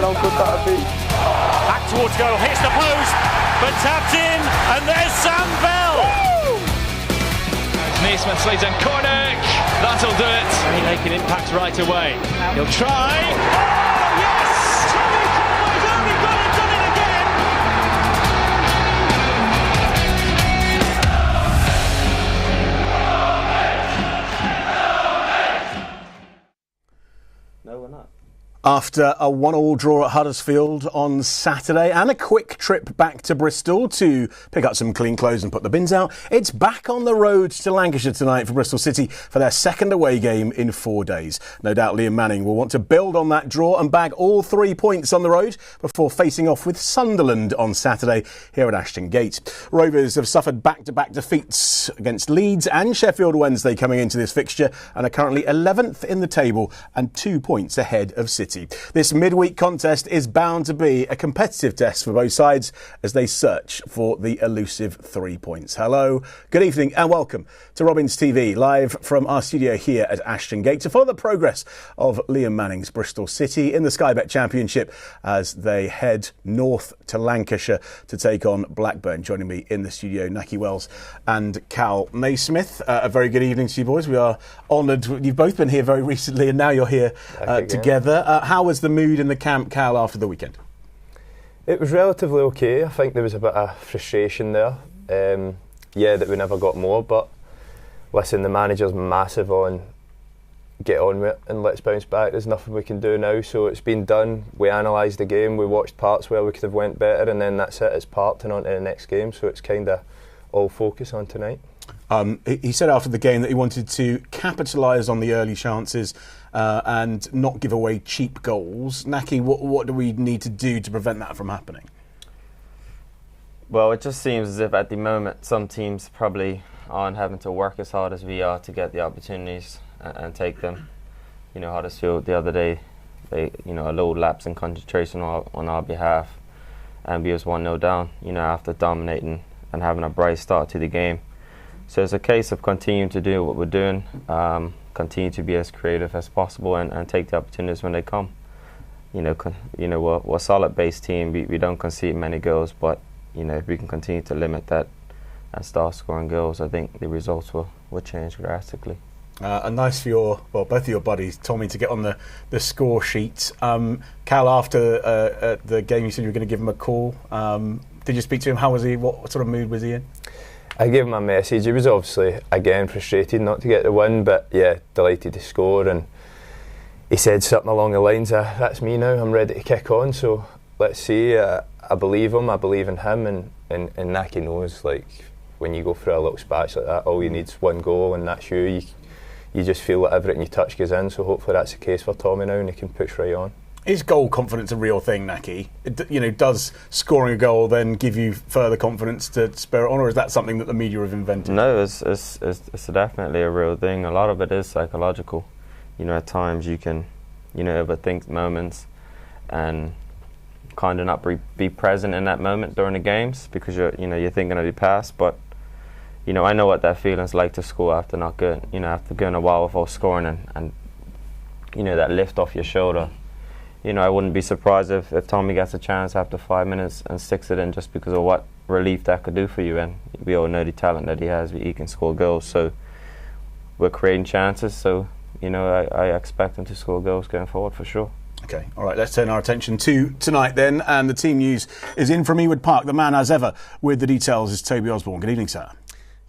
imagine how good that would be. Back towards goal, hits the post, but tapped in, and there's Sam Bell. Naismith slides in corner, that'll do it. He'll make an impact right away. He'll try. Oh, yes! Tommy Caldwell's only gone and done it again. No, we're not. After a 1-1 draw at Huddersfield on Saturday and a quick trip back to Bristol to pick up some clean clothes and put the bins out, it's back on the road to Lancashire tonight for Bristol City for their second away game in 4 days. No doubt Liam Manning will want to build on that draw and bag all 3 points on the road before facing off with Sunderland on Saturday here at Ashton Gate. Rovers have suffered back-to-back defeats against Leeds and Sheffield Wednesday coming into this fixture and are currently 11th in the table and 2 points ahead of City. This midweek contest is bound to be a competitive test for both sides as they search for the elusive 3 points. Hello, good evening and welcome to Robins TV, live from our studio here at Ashton Gate to follow the progress of Liam Manning's Bristol City in the Sky Bet Championship as they head north to Lancashire to take on Blackburn. Joining me in the studio, Naki Wells and Cal Naismith. A very good evening to you boys. We are honoured. You've both been here very recently and now you're here together. How was the mood in the camp, Cal, after the weekend? It was relatively okay. I think there was a bit of frustration there. That we never got more, but listen, the manager's massive on get on with it and let's bounce back. There's nothing we can do now, so it's been done. We analysed the game, we watched parts where we could have went better, and then that's it, it's parked and on to the next game, so it's kind of all focus on tonight. He said after the game that he wanted to capitalise on the early chances and not give away cheap goals. Naki, what do we need to do to prevent that from happening? Well, it just seems as if at the moment some teams probably aren't having to work as hard as we are to get the opportunities and take them. You know, Huddersfield the other day, they, a low lapse in concentration on our behalf, and we was 1-0 down, after dominating and having a bright start to the game. So it's a case of continuing to do what we're doing, continue to be as creative as possible and take the opportunities when they come. We're a solid base team. We don't concede many goals, but if we can continue to limit that and start scoring goals, I think the results will change drastically. And nice for both of your buddies, Tommy, to get on the score sheet. Cal, after the game, you said you were going to give him a call. Did you speak to him? How was he? What sort of mood was he in? I gave him a message. He was obviously, again, frustrated not to get the win, but yeah, delighted to score. And he said something along the lines of, that's me now, I'm ready to kick on. So let's see. I believe him, I believe in him. And Naki knows, like, when you go through a little patch like that, all you need is one goal and that's you. You just feel that everything you touch goes in. So hopefully that's the case for Tommy now and he can push right on. Is goal confidence a real thing, Naki? Does scoring a goal then give you further confidence to spur it on, or is that something that the media have invented? No, it's definitely a real thing. A lot of it is psychological. At times you can, overthink moments and kind of not be present in that moment during the games because you're thinking of the past. But I know what that feeling's like to score after not good. After going a while without scoring and that lift off your shoulder. I wouldn't be surprised if Tommy gets a chance after 5 minutes and sticks it in just because of what relief that could do for you. And we all know the talent that he has. He can score goals. So we're creating chances. So, I expect him to score goals going forward for sure. OK, all right, let's turn our attention to tonight then. And the team news is in from Ewood Park. The man, as ever, with the details is Toby Osborne. Good evening, sir.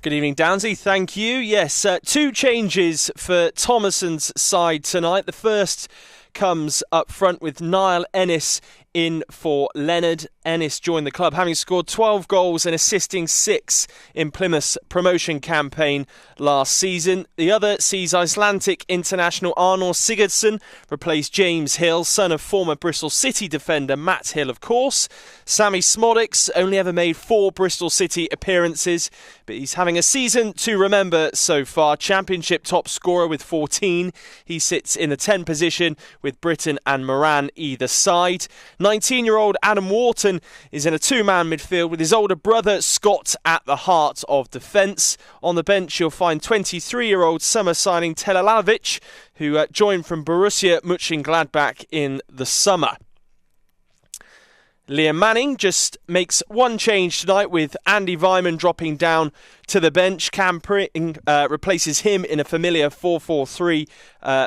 Good evening, Downsy. Thank you. Yes, 2 changes for Thomason's side tonight. The first comes up front with Niall Ennis in for Leonard. Ennis joined the club having scored 12 goals and assisting 6 in Plymouth's promotion campaign last season. The other sees Icelandic international Arnór Sigurdsson replace James Hill, son of former Bristol City defender Matt Hill, of course. Sammy Smodics only ever made 4 Bristol City appearances, but he's having a season to remember so far. Championship top scorer with 14. He sits in the 10 position with Britton and Moran either side. 19-year-old Adam Wharton is in a 2-man midfield with his older brother Scott at the heart of defence. On the bench you'll find 23-year-old summer signing Telalavic, who joined from Borussia Mönchengladbach in the summer. Liam Manning just makes one change tonight with Andy Vyman dropping down to the bench. Cam Pring replaces him in a familiar 4-4-3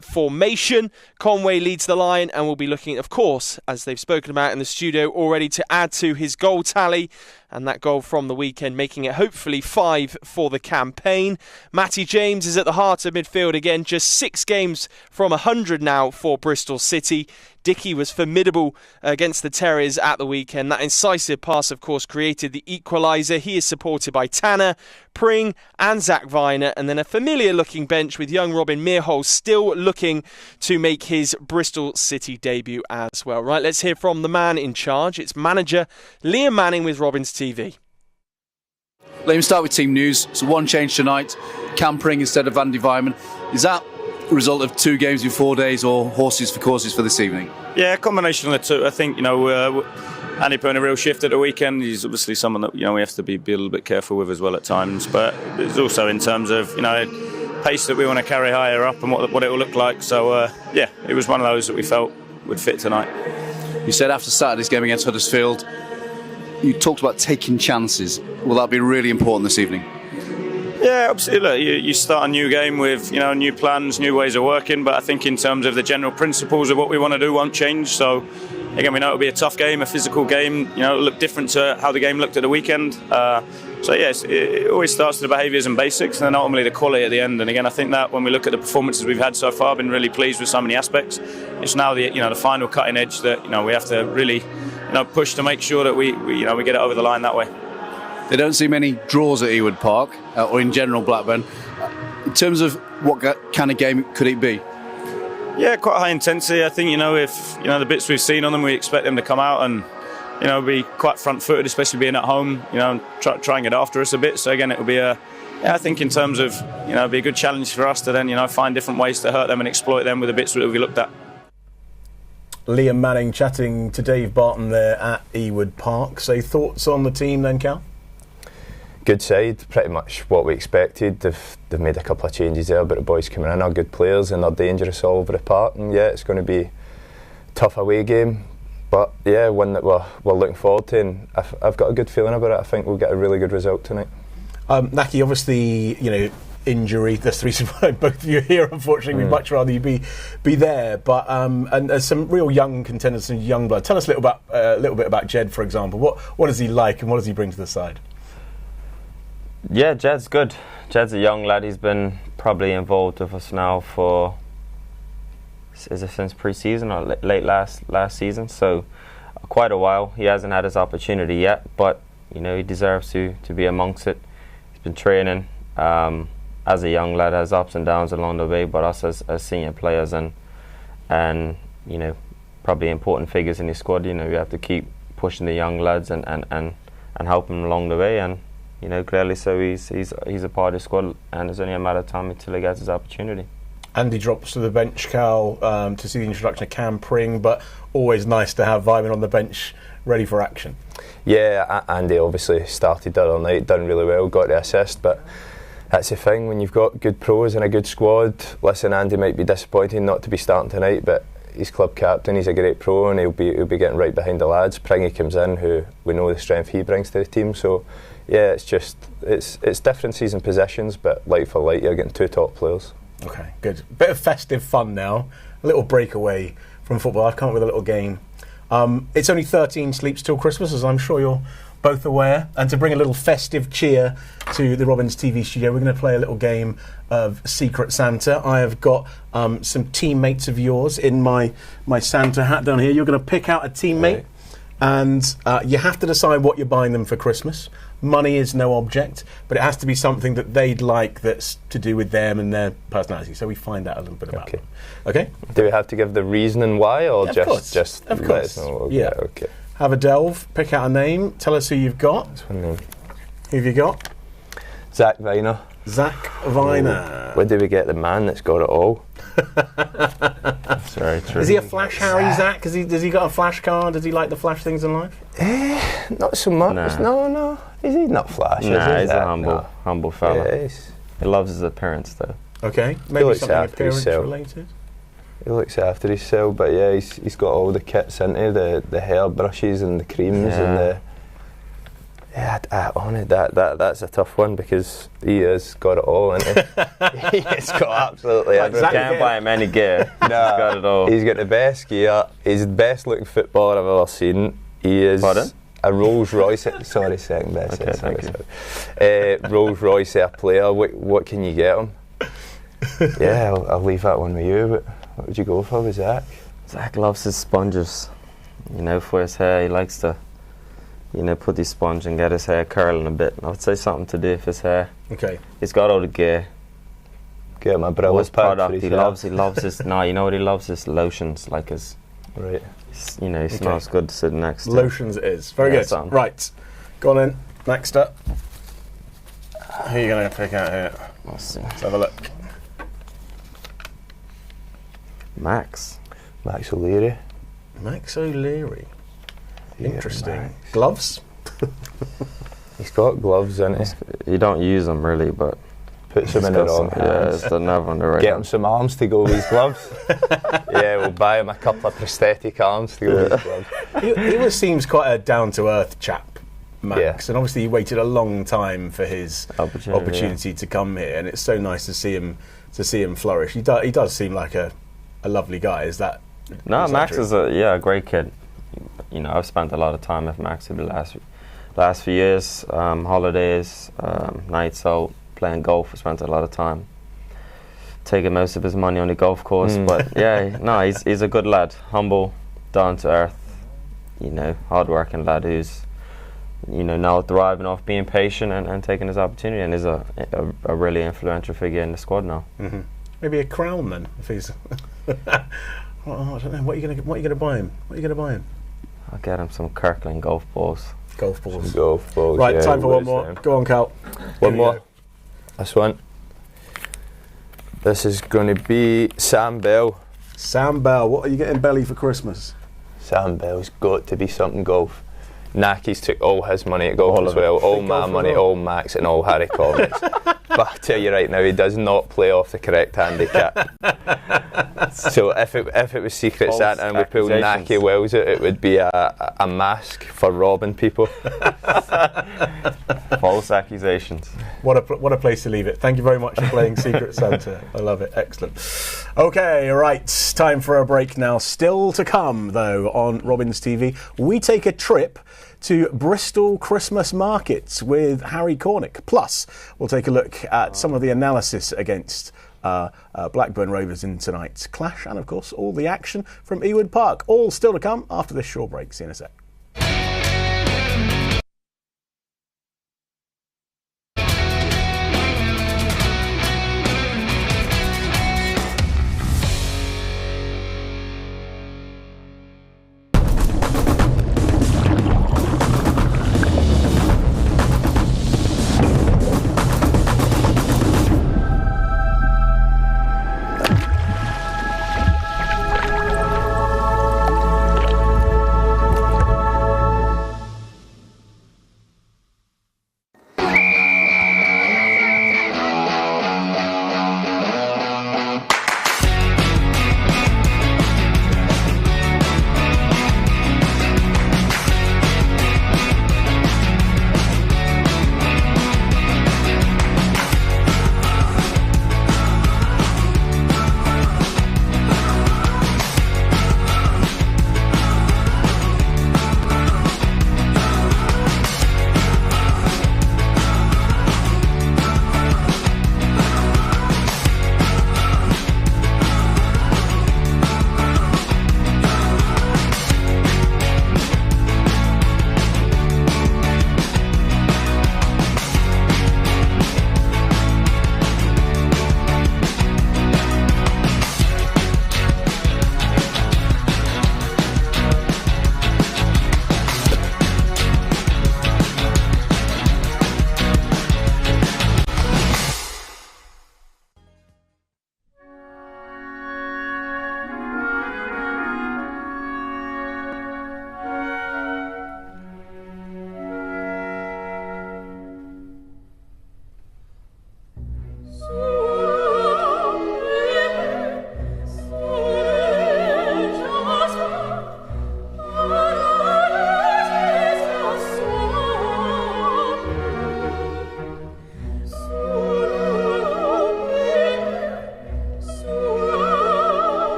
formation. Conway leads the line and will be looking, of course, as they've spoken about in the studio already, to add to his goal tally. And that goal from the weekend making it hopefully 5 for the campaign. Matty James is at the heart of midfield again, just 6 games from 100 now for Bristol City. Dickey was formidable against the Terriers at the weekend. That incisive pass, of course, created the equaliser. He is supported by Tanner, Pring and Zach Viner, and then a familiar-looking bench with young Robin Mearhol still looking to make his Bristol City debut as well. Right, let's hear from the man in charge. It's manager Liam Manning with Robins TV. Let me start with team news. So one change tonight, Cam Pring instead of Andy Vyman. Is that a result of 2 games in 4 days or horses for courses for this evening? Yeah, a combination of the two. I think, Andy put in a real shift at the weekend. He's obviously someone that, we have to be a little bit careful with as well at times. But it's also in terms of, pace that we want to carry higher up and what it will look like. So, it was one of those that we felt would fit tonight. You said after Saturday's game against Huddersfield, you talked about taking chances. Will that be really important this evening? Yeah, absolutely. Look, you start a new game with new plans, new ways of working. But I think in terms of the general principles of what we want to do won't change. So again, we know it'll be a tough game, a physical game. It'll look different to how the game looked at the weekend. So yes, it always starts with the behaviours and basics, and then ultimately the quality at the end. And again, I think that when we look at the performances we've had so far, I've been really pleased with so many aspects. It's now the final cutting edge that we have to really push to make sure that we get it over the line that way. They don't see many draws at Ewood Park, or in general Blackburn. In terms of what kind of game could it be? Yeah, quite high intensity. I think if the bits we've seen on them, we expect them to come out and be quite front-footed, especially being at home. Try and get after us a bit. So again, it will be I think in terms of it'll be a good challenge for us to then find different ways to hurt them and exploit them with the bits that we looked at. Liam Manning chatting to Dave Barton there at Ewood Park. So thoughts on the team then, Cal? Good side, pretty much what we expected. They've made a couple of changes there, but the boys coming in are good players and they're dangerous all over the park. And yeah, it's going to be a tough away game, but yeah, one that we're looking forward to. And I've got a good feeling about it. I think we'll get a really good result tonight. Naki, obviously, injury. That's the reason why both of you are here. Unfortunately, we'd much rather you be there. But and there's some real young contenders, some young blood. Tell us a little bit about Jed, for example. What is he like, and what does he bring to the side? Yeah, Jed's good. Jed's a young lad. He's been probably involved with us now for, is it since pre-season or late last season? So quite a while. He hasn't had his opportunity yet, but he deserves to be amongst it. He's been training as a young lad, has ups and downs along the way, but us as senior players and probably important figures in his squad. We have to keep pushing the young lads and help them along the way. And clearly so he's a part of the squad, and it's only a matter of time until he gets his opportunity. Andy drops to the bench, Cal, to see the introduction of Cam Pring, but always nice to have Vyman on the bench ready for action. Yeah, Andy obviously started the other night, done really well, got the assist, but that's the thing, when you've got good pros and a good squad. Listen, Andy might be disappointed not to be starting tonight, but he's club captain, he's a great pro, and he'll be getting right behind the lads. Pringy comes in, who we know the strength he brings to the team, so yeah, it's differences in positions, but light for light, you're getting 2 top players. Okay, good. Bit of festive fun now. A little breakaway from football. I've come up with a little game. It's only 13 sleeps till Christmas, as I'm sure you're both aware. And to bring a little festive cheer to the Robins TV studio, we're going to play a little game of Secret Santa. I have got some teammates of yours in my Santa hat down here. You're going to pick out a teammate. Right. And you have to decide what you're buying them for Christmas. Money is no object, but it has to be something that they'd like that's to do with them and their personality. So we find out a little bit about them. Okay? Do we have to give the reason why, or yeah, just of let course. us know? Okay, yeah. Okay. Have a delve, pick out a name, tell us who you've got. Who have you got? Zach Viner. Zach Viner. Where do we get the man that's got it all? That's very true. Is he a flash Harry, Zach? Does he got a flash car? Does he like the flash things in life? Not so much. Nah. No. Is he not flash? Nah, he's a humble fella. Yeah, he loves his appearance though. Okay, maybe something appearance related. He looks after himself, but yeah, he's got all the kits into the hair brushes and the creams and the. Yeah, that's a tough one because he has got it all, isn't he? He's got absolutely everything. Can't buy him any gear. He's got it all. He's got the best gear. He's the best looking footballer I've ever seen. He is a Rolls Royce. Sorry, second best. Okay, thank you. Rolls Royce player. What can you get him? Yeah, I'll leave that one with you. But what would you go for with Zach? Zach loves his sponges. You know, for his hair, he likes to, you know, put his sponge and get his hair curling a bit. I would say something to do with his hair. Okay. He's got all the gear. Get him a Brillis product. He loves his. No, you know what he loves? His lotions, like his. Right. You know, he smells good sitting next to. Lotions it is. Very good. Son. Right. Go on then. Next up. Who are you going to pick out here? Let's see. Let's have a look. Max O'Leary. Max O'Leary. Interesting. Gloves? He's got gloves, isn't he? You don't use them really, but puts them in the wrong hands. Yeah, never on the right. Get him some arms to go with his gloves. Yeah, we'll buy him a couple of prosthetic arms to go with his gloves. He always seems quite a down-to-earth chap, Max, and obviously he waited a long time for his opportunity to come here, and it's so nice to see him flourish. He does seem like a lovely guy. Is that? No, Max is a great kid. You know, I've spent a lot of time with Max over the last few years, holidays, nights out, playing golf. I spent a lot of time taking most of his money on the golf course. But yeah, no, he's a good lad, humble, down to earth, you know, hard-working lad who's, you know, now thriving off being patient and taking his opportunity, and is a really influential figure in the squad now. Mm-hmm. Maybe a crown then, if he's. I don't know. What are you gonna buy him? I'll get him some Kirkland golf balls. Golf balls. Right, yeah, time for one more. Go on, Cal. One more. This one. This is going to be Sam Bell. Sam Bell. What are you getting Belly for Christmas? Sam Bell's got to be something golf. Naki's took all his money at golf as well. All my money, all Max, and all Harry Comics. But I tell you right now, he does not play off the correct handicap. So if it was Secret Santa and we pulled Naki Wells out, it would be a mask for robbing people. False accusations. What a place to leave it. Thank you very much for playing Secret Santa. I love it. Excellent. Okay, right. Time for a break now. Still to come, though, on Robins TV, we take a trip to Bristol Christmas markets with Harry Cornick. Plus, we'll take a look at some of the analysis against Blackburn Rovers in tonight's clash, and of course all the action from Ewood Park. All still to come after this short break. See you in a sec.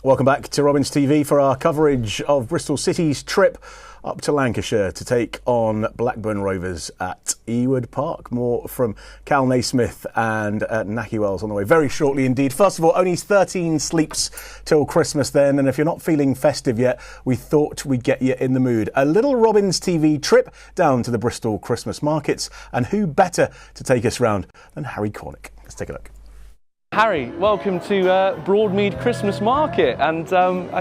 Welcome back to Robins TV for our coverage of Bristol City's trip up to Lancashire to take on Blackburn Rovers at Ewood Park. More from Cal Naismith and Naki Wells on the way very shortly indeed. First of all, only 13 sleeps till Christmas then, and if you're not feeling festive yet, we thought we'd get you in the mood. A little Robins TV trip down to the Bristol Christmas markets, and who better to take us round than Harry Cornick. Let's take a look. Harry, welcome to Broadmead Christmas Market, and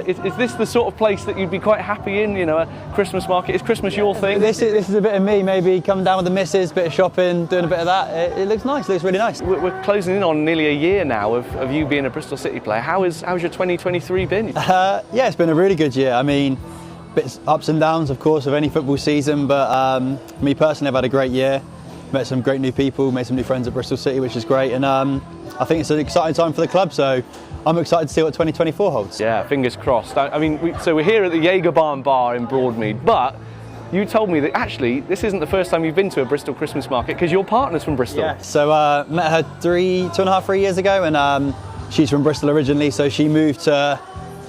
is this the sort of place that you'd be quite happy in, you know, a Christmas market? Is Christmas your thing? This is a bit of me, maybe coming down with the missus, bit of shopping, doing a bit of that. It looks nice, it looks really nice. We're closing in on nearly a year now of you being a Bristol City player. How's your 2023 been? Yeah, it's been a really good year. I mean, bits ups and downs, of course, of any football season, but me personally, I've had a great year. Met some great new people, made some new friends at Bristol City, which is great, and I think it's an exciting time for the club, so I'm excited to see what 2024 holds. Yeah, fingers crossed. I mean, we're here at the Jaeger Bar in Broadmead, but you told me that actually this isn't the first time you've been to a Bristol Christmas market because your partner's from Bristol. Yeah, so met her 3 years ago, and she's from Bristol originally, so she moved to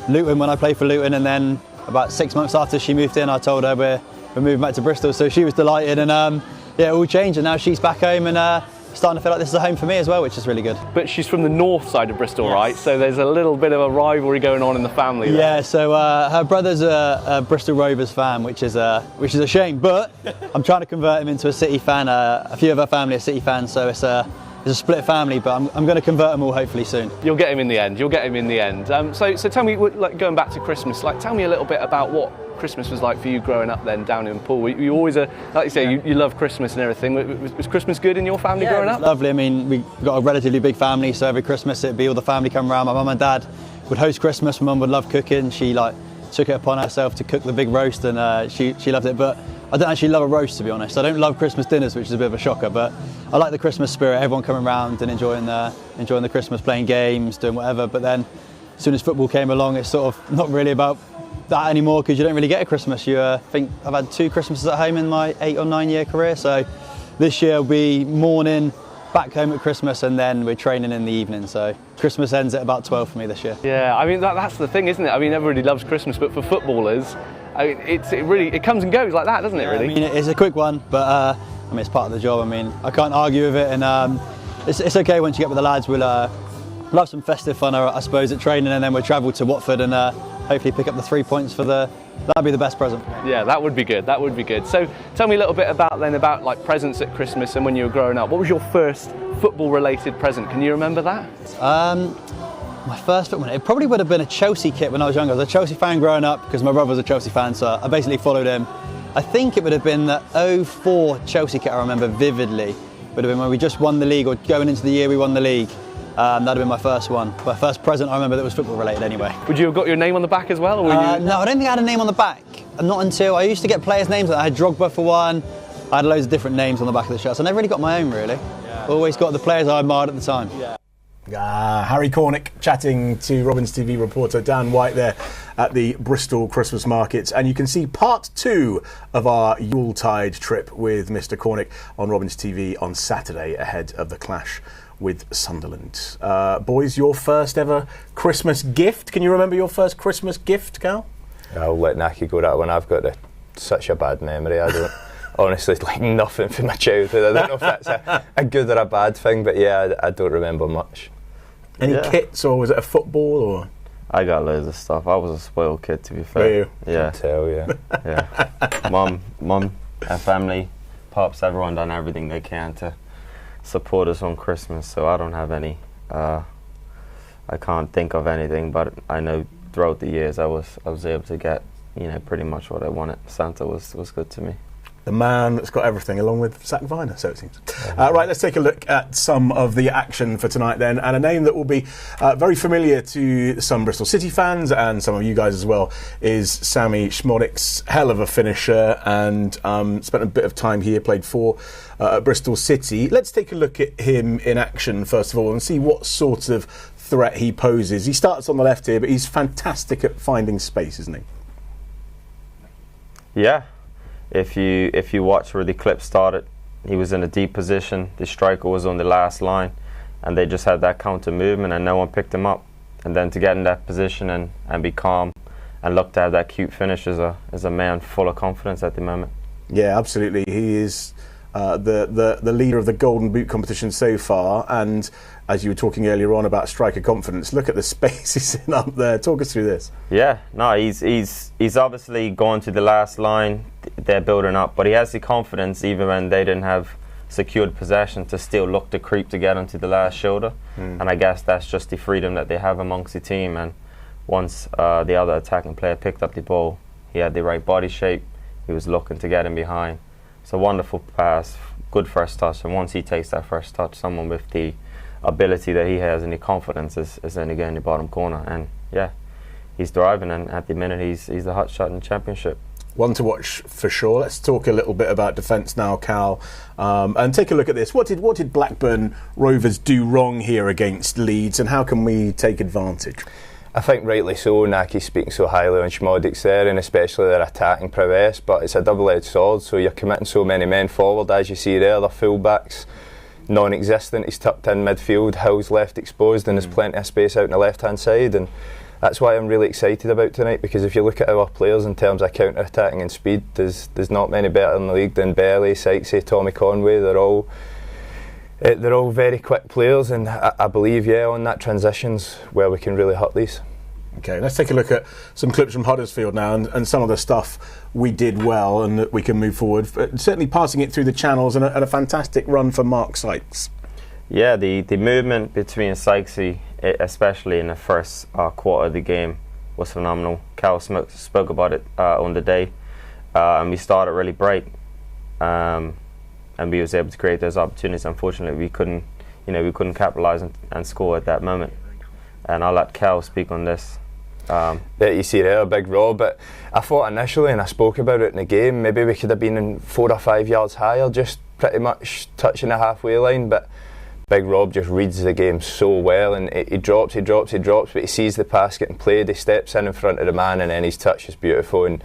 Luton when I played for Luton, and then about 6 months after she moved in, I told her we're moving back to Bristol, so she was delighted, and yeah, it all changed, and now she's back home and starting to feel like this is a home for me as well, which is really good. But she's from the north side of Bristol, yes. Right? So there's a little bit of a rivalry going on in the family there. Yeah, so her brother's a Bristol Rovers fan, which is a shame, but I'm trying to convert him into a City fan. A few of her family are City fans, so it's a split family, but I'm going to convert them all hopefully soon. You'll get him in the end. So tell me, like, going back to Christmas, like, tell me a little bit about what Christmas was like for you growing up then down in Poole. You always, like you say, you love Christmas and everything. Was Christmas good in your family growing up? Lovely. I mean, we got a relatively big family, so every Christmas it'd be all the family come around. My mum and dad would host Christmas. My mum would love cooking. She took it upon herself to cook the big roast, and she loved it. But I don't actually love a roast, to be honest. I don't love Christmas dinners, which is a bit of a shocker, but I like the Christmas spirit, everyone coming around and enjoying the Christmas, playing games, doing whatever. But then as soon as football came along, it's sort of not really about that anymore, because you don't really get a Christmas. I think I've had 2 Christmases at home in my 8 or 9 year career, so this year will be morning, back home at Christmas, and then we're training in the evening, so Christmas ends at about 12 for me this year. Yeah, I mean that's the thing, isn't it? I mean, everybody loves Christmas, but for footballers, I mean, it comes and goes like that, doesn't it? Really. I mean, it's a quick one, but I mean, it's part of the job. I mean, I can't argue with it, and it's okay once you get with the lads. We'll have some festive fun, I suppose, at training, and then we'll travel to Watford and hopefully pick up the 3 points that'd be the best present. Yeah, that would be good. So tell me a little bit about like presents at Christmas and when you were growing up. What was your first football related present? Can you remember that? My first football, it probably would have been a Chelsea kit when I was younger. I was a Chelsea fan growing up because my brother was a Chelsea fan, so I basically followed him. I think it would have been the 04 Chelsea kit I remember vividly. It would have been when we just won the league, or going into the year we won the league. That'd have been my first one. My first present I remember that was football related anyway. Would you have got your name on the back as well? Or were you... No, I don't think I had a name on the back. Not until I used to get players' names. I had Drogba for one. I had loads of different names on the back of the shirt. So I never really got my own, really. Yeah. Always got the players I admired at the time. Yeah. Harry Cornick chatting to Robins TV reporter Dan White there at the Bristol Christmas markets, and you can see part 2 of our Yuletide trip with Mr. Cornick on Robins TV on Saturday ahead of the clash with Sunderland. Boys, your first ever Christmas gift? Can you remember your first Christmas gift, Cal? I'll let Naki go that one. I've got such a bad memory. I don't honestly, like, nothing from my childhood. I don't know if that's a good or a bad thing, but yeah, I don't remember much. Any kits, or was it a football? Or I got loads of stuff. I was a spoiled kid, to be fair. Were you? Yeah. I can tell, yeah. Yeah. Mum, our family, pops, everyone done everything they can to support us on Christmas, so I don't have any. I can't think of anything, but I know throughout the years I was able to get, pretty much what I wanted. Santa was good to me. The man that's got everything, along with Zach Viner, so it seems. Right, let's take a look at some of the action for tonight then, and a name that will be very familiar to some Bristol City fans and some of you guys as well is Sami Szmodic's hell of a finisher, and spent a bit of time here, played for Bristol City. Let's take a look at him in action first of all and see what sort of threat he poses. He starts on the left here, but he's fantastic at finding space, isn't he? Yeah. If you watch where the clip started, he was in a deep position. The striker was on the last line, and they just had that counter movement, and no one picked him up. and then to get in that position and be calm and look to have that cute finish as a man full of confidence at the moment. Yeah, absolutely. He is the leader of the Golden Boot competition so far, and as you were talking earlier on about striker confidence, look at the space he's in up there. Talk us through this. Yeah, no, he's obviously gone to the last line. They're building up, but he has the confidence even when they didn't have secured possession to still look to creep to get onto the last shoulder. And I guess that's just the freedom that they have amongst the team. And once the other attacking player picked up the ball, he had the right body shape. He was looking to get him behind. It's a wonderful pass, good first touch, and once he takes that first touch, someone with the ability that he has and the confidence is then again in the bottom corner. And yeah, he's driving, and at the minute he's the hot shot in the Championship. One to watch for sure. Let's talk a little bit about defence now, Cal, and take a look at this. What did Blackburn Rovers do wrong here against Leeds, and how can we take advantage? I think rightly so, Naki's speaking so highly on Schmodic's there, and especially their attacking prowess, but it's a double-edged sword, so you're committing so many men forward, as you see there. Their full-backs non-existent. He's tucked in midfield, Hill's left exposed, and there's plenty of space out on the left-hand side, and that's why I'm really excited about tonight, because if you look at our players in terms of counter-attacking and speed, there's not many better in the league than Belly, Sykesy, Tommy Conway. They're all very quick players, and I believe, on that transitions where we can really hurt these. Okay, let's take a look at some clips from Huddersfield now, and some of the stuff we did well and that we can move forward. Certainly passing it through the channels, and a fantastic run for Mark Sykes. Yeah, the movement between Sykesy, especially in the first quarter of the game, was phenomenal. Cal spoke about it on the day, and we started really bright. And we was able to create those opportunities. Unfortunately, we couldn't capitalise and score at that moment. And I'll let Cal speak on this. You see there, Big Rob. But I thought initially, and I spoke about it in the game, maybe we could have been in 4 or 5 yards higher, just pretty much touching the halfway line. But Big Rob just reads the game so well, and he drops, but he sees the pass getting played. He steps in front of the man, and then his touch is beautiful. And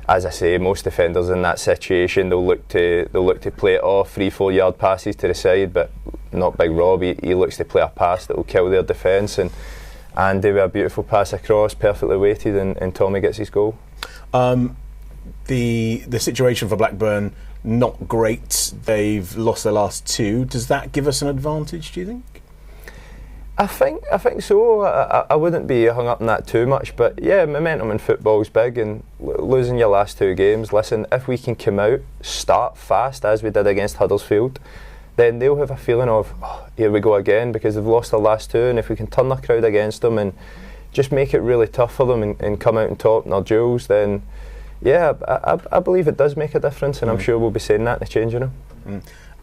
as I say, most defenders in that situation, they'll look to play it off, 3-4 yard passes to the side, but not Big Rob. He looks to play a pass that will kill their defence, and they were a beautiful pass across, perfectly weighted, and Tommy gets his goal. The situation for Blackburn, not great. They've lost their last 2. Does that give us an advantage, do you think? I think so. I wouldn't be hung up on that too much, but momentum in football is big, and losing your last 2 games, listen, if we can come out, start fast as we did against Huddersfield, then they'll have a feeling of, here we go again, because they've lost their last 2, and if we can turn the crowd against them and just make it really tough for them and come out and top in their duels, then I believe it does make a difference, and I'm sure we'll be saying that in the changing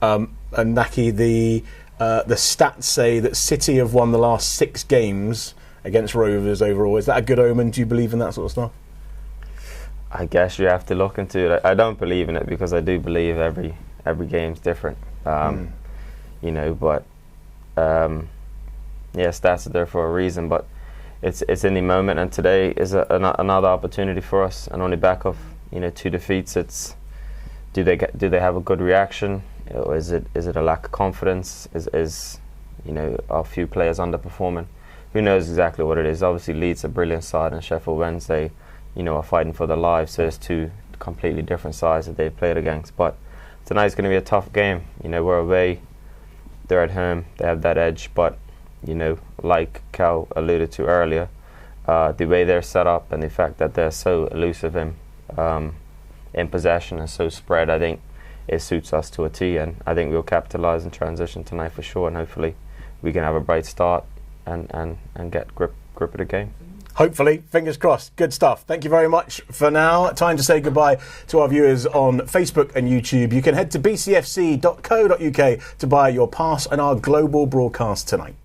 room. And Naki, the stats say that City have won the last 6 games against Rovers overall. Is that a good omen? Do you believe in that sort of stuff? I guess you have to look into it. I don't believe in it, because I do believe every game's different. But stats are there for a reason. But it's in the moment, and today is another opportunity for us. And on the back of 2 defeats, it's do they have a good reaction? Or is it a lack of confidence? Is a few players underperforming? Who knows exactly what it is? Obviously, Leeds a brilliant side, and Sheffield Wednesday, are fighting for their lives. So it's 2 completely different sides that they've played against. But tonight's going to be a tough game. We're away, they're at home, they have that edge. But like Cal alluded to earlier, the way they're set up and the fact that they're so elusive in possession and so spread, I think it suits us to a T, and I think we'll capitalise and transition tonight for sure, and hopefully we can have a bright start and get grip of the game. Hopefully, fingers crossed. Good stuff. Thank you very much for now. Time to say goodbye to our viewers on Facebook and YouTube. You can head to bcfc.co.uk to buy your pass on our global broadcast tonight.